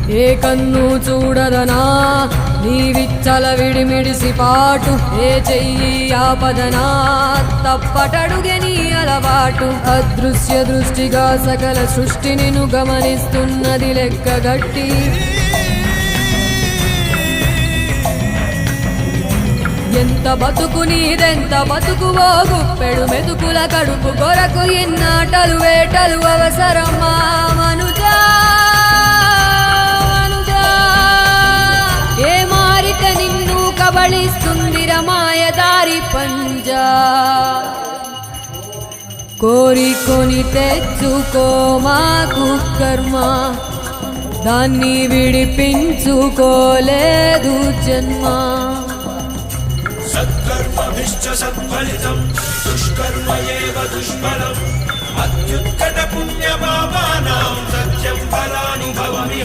ఏ కన్ను చూడదనా నీ విచ్చల విడిమిడిసి పాటు, ఏ చెయ్యి ఆపదనా తప్పటడుగే నీ అలవాటు. అదృశ్య దృష్టిగా సకల సృష్టిని ను గమనిస్తున్నది లెక్కగట్టి, ఎంత బతుకు నీదెంత బతుకువో గుప్పెడు మెతుకుల కడుపు కొరకు ఎన్నాటలు వేటలు అవసరమా మనుజా మనుజా. ఏ మారిక నిన్ను కబళిస్తుంది రమాయదారి పంజా. కోరికొని తెచ్చుకో మాకు కర్మ, దాన్ని విడిపించుకోలేదు జన్మ. సత్కర్మభిశ్చ సత్ఫలితం దుష్కర్మ ఏవ దుష్ఫలం. అత్యుత్కట పుణ్యపాపానాం సత్యం ఫలానుభవమి.